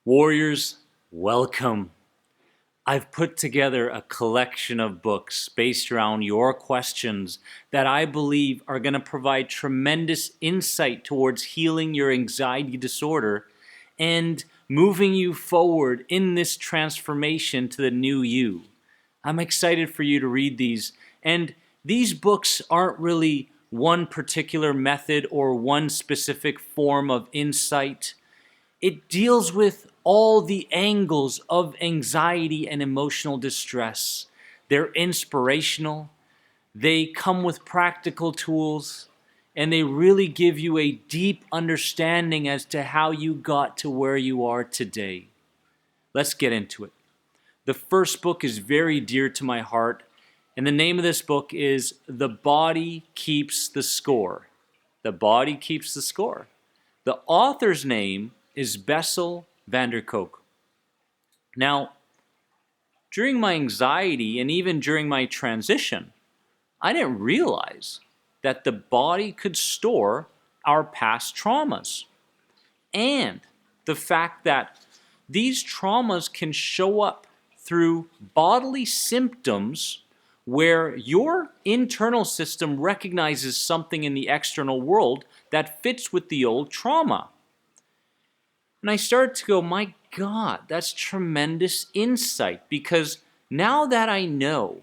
Warriors, welcome. I've put together a collection of books based around your questions that I believe are going to provide tremendous insight towards healing your anxiety disorder and moving you forward in this transformation to the new you. I'm excited for you to read these. And these books aren't really one particular method or one specific form of insight. It deals with all the angles of anxiety and emotional distress. They're inspirational, they come with practical tools, and they really give you a deep understanding as to how you got to where you are today. Let's get into it. The first book is very dear to my heart, and the name of this book is The Body Keeps the Score. The Body Keeps the Score. The author's name is Bessel van der Kolk. Now, during my anxiety and even during my transition, I didn't realize that the body could store our past traumas. And the fact that these traumas can show up through bodily symptoms where your internal system recognizes something in the external world that fits with the old trauma. And I started to go, my God, that's tremendous insight, because now that I know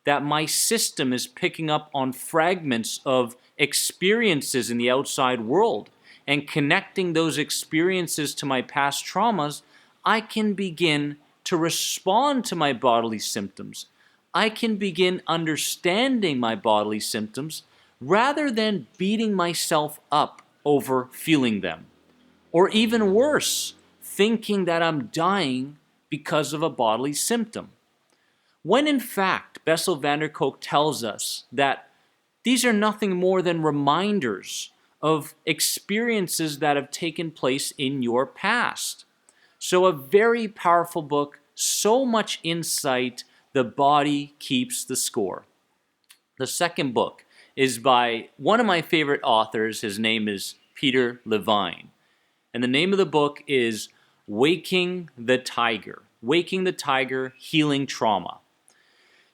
that my system is picking up on fragments of experiences in the outside world and connecting those experiences to my past traumas, I can begin to respond to my bodily symptoms. I can begin understanding my bodily symptoms rather than beating myself up over feeling them. Or even worse, thinking that I'm dying because of a bodily symptom. When in fact, Bessel van der Kolk tells us that these are nothing more than reminders of experiences that have taken place in your past. So a very powerful book, so much insight, The Body Keeps the Score. The second book is by one of my favorite authors. His name is Peter Levine. And the name of the book is Waking the Tiger. Waking the Tiger, Healing Trauma.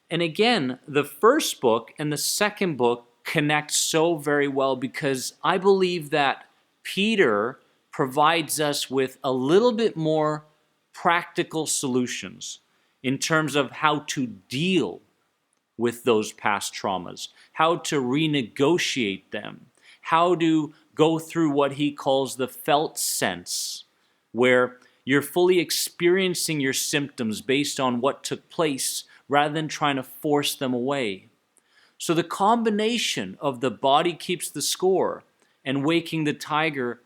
And again, the first book and the second book connect so very well because I believe that Peter provides us with a little bit more practical solutions in terms of how to deal with those past traumas, how to renegotiate them, how to go through what he calls the felt sense, where you're fully experiencing your symptoms based on what took place rather than trying to force them away. So the combination of The Body Keeps the Score and Waking the Tiger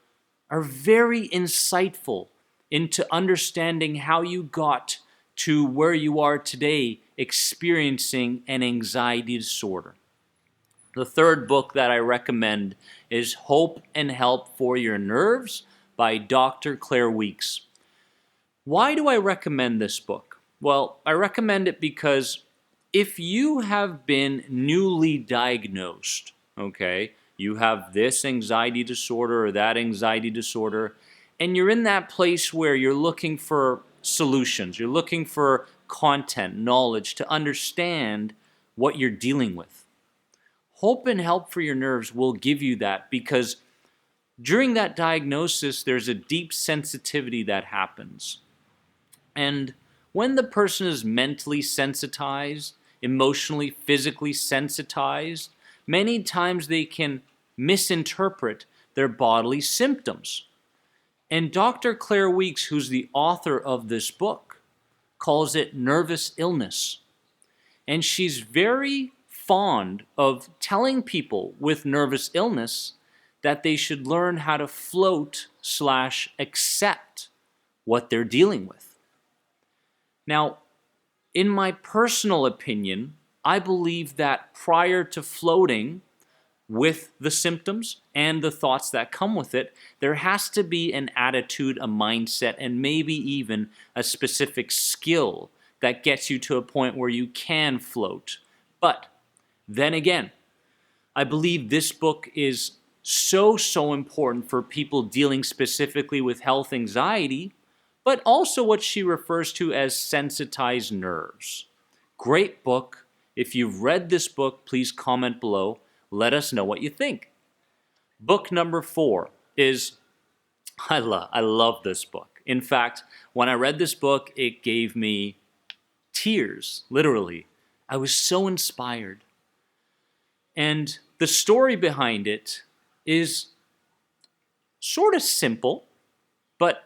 are very insightful into understanding how you got to where you are today experiencing an anxiety disorder. The third book that I recommend is Hope and Help for Your Nerves by Dr. Claire Weekes. Why do I recommend this book? Well, I recommend it because if you have been newly diagnosed, okay, you have this anxiety disorder or that anxiety disorder, and you're in that place where you're looking for solutions, you're looking for content, knowledge to understand what you're dealing with. Hope and Help for Your Nerves will give you that, because during that diagnosis, there's a deep sensitivity that happens. And when the person is mentally sensitized, emotionally, physically sensitized, many times they can misinterpret their bodily symptoms. And Dr. Claire Weekes, who's the author of this book, calls it nervous illness. And she's very fond of telling people with nervous illness that they should learn how to float/accept what they're dealing with. Now, in my personal opinion, I believe that prior to floating with the symptoms and the thoughts that come with it, there has to be an attitude, a mindset, and maybe even a specific skill that gets you to a point where you can float. But then again, I believe this book is so important for people dealing specifically with health anxiety, but also what she refers to as sensitized nerves. Great book. If you've read this book, please comment below. Let us know what you think. Book number 4 is, I love this book. In fact, when I read this book, it gave me tears, literally. I was so inspired. And the story behind it is sort of simple, but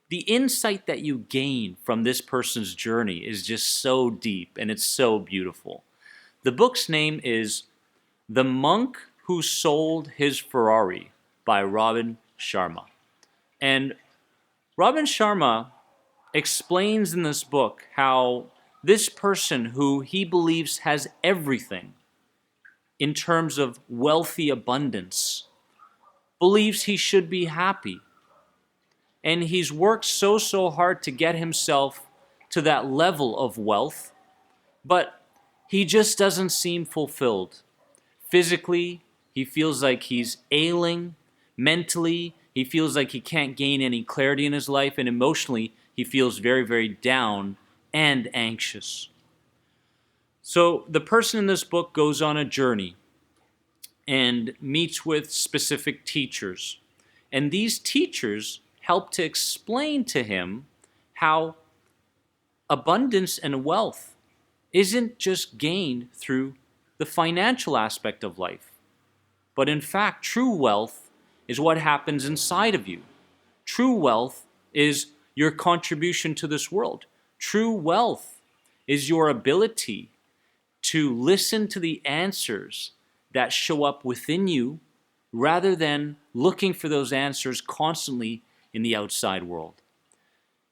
the insight that you gain from this person's journey is just so deep and it's so beautiful. The book's name is The Monk Who Sold His Ferrari by Robin Sharma. And Robin Sharma explains in this book how this person who he believes has everything in terms of wealthy abundance believes he should be happy. And he's worked so hard to get himself to that level of wealth, but he just doesn't seem fulfilled. Physically, he feels like he's ailing. Mentally, he feels like he can't gain any clarity in his life. And emotionally, he feels very down and anxious. So the person in this book goes on a journey and meets with specific teachers. And these teachers help to explain to him how abundance and wealth isn't just gained through the financial aspect of life, but in fact, true wealth is what happens inside of you. True wealth is your contribution to this world. True wealth is your ability to listen to the answers that show up within you rather than looking for those answers constantly in the outside world.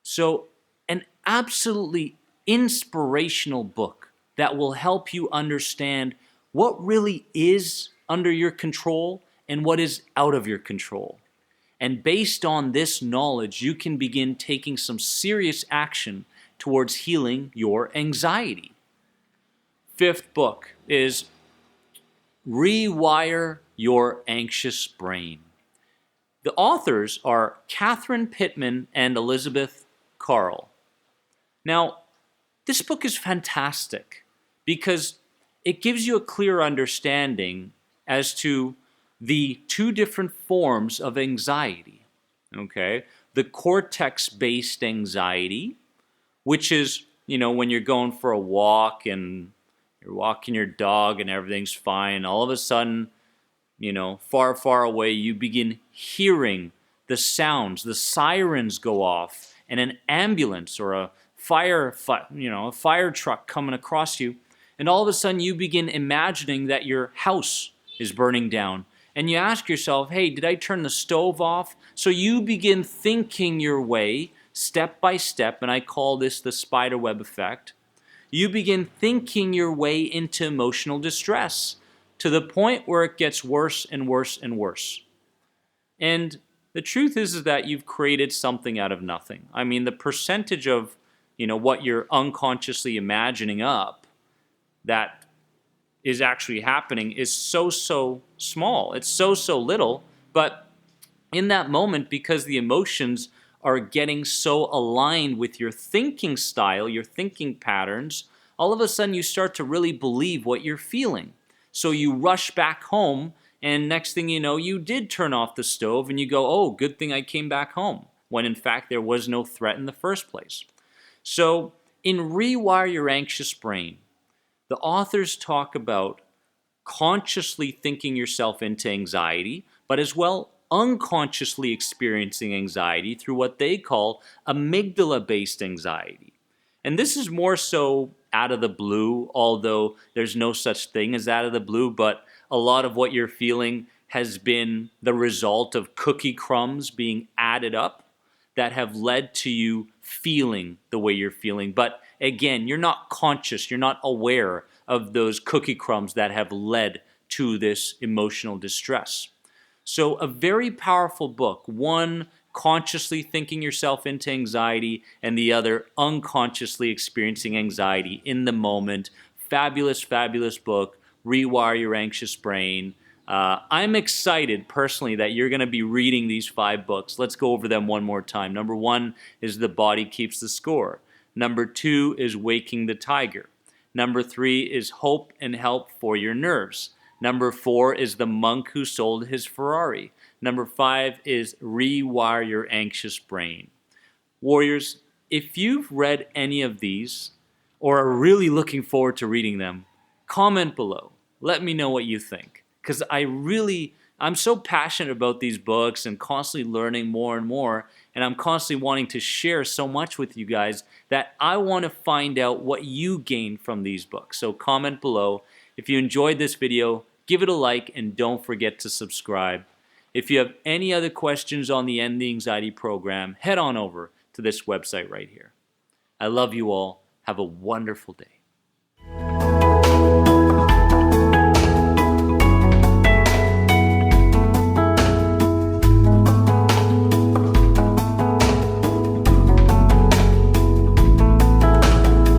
So, an absolutely inspirational book that will help you understand what really is under your control and what is out of your control. And based on this knowledge, you can begin taking some serious action towards healing your anxiety. 5th book is Rewire Your Anxious Brain. The authors are Catherine Pittman and Elizabeth Carl. Now, this book is fantastic because it gives you a clear understanding as to the 2 different forms of anxiety. Okay? The cortex-based anxiety, which is, when you're going for a walk and you're walking your dog and everything's fine, all of a sudden, far away, you begin hearing the sounds, the sirens go off, and an ambulance or a fire truck coming across you, and all of a sudden you begin imagining that your house is burning down. And you ask yourself, hey, did I turn the stove off? So you begin thinking your way, step by step, and I call this the spider web effect. You begin thinking your way into emotional distress to the point where it gets worse and worse and worse. And the truth is that you've created something out of nothing. I mean, the percentage of, what you're unconsciously imagining up that is actually happening is so small. It's so little, but in that moment, because the emotions are getting so aligned with your thinking style, your thinking patterns, all of a sudden you start to really believe what you're feeling. So you rush back home, and next thing you know, you did turn off the stove, and you go, oh, good thing I came back home, when in fact there was no threat in the first place. So in Rewire Your Anxious Brain, the authors talk about consciously thinking yourself into anxiety, but as well unconsciously experiencing anxiety through what they call amygdala-based anxiety. And this is more so out of the blue, although there's no such thing as out of the blue, but a lot of what you're feeling has been the result of cookie crumbs being added up that have led to you feeling the way you're feeling. But again, you're not conscious, you're not aware of those cookie crumbs that have led to this emotional distress. So a very powerful book, one consciously thinking yourself into anxiety and the other unconsciously experiencing anxiety in the moment. Fabulous book, Rewire Your Anxious Brain. I'm excited personally that you're going to be reading these 5 books. Let's go over them one more time. Number 1 is The Body Keeps the Score. Number 2 is Waking the Tiger. Number 3 is Hope and Help for Your Nerves. Number 4 is The Monk Who Sold His Ferrari. Number 5 is Rewire Your Anxious Brain. Warriors, if you've read any of these or are really looking forward to reading them, comment below. Let me know what you think. Because I'm so passionate about these books and constantly learning more and more, and I'm constantly wanting to share so much with you guys that I want to find out what you gain from these books. So comment below. If you enjoyed this video, give it a like and don't forget to subscribe. If you have any other questions on the End the Anxiety program, head on over to this website right here. I love you all. Have a wonderful day.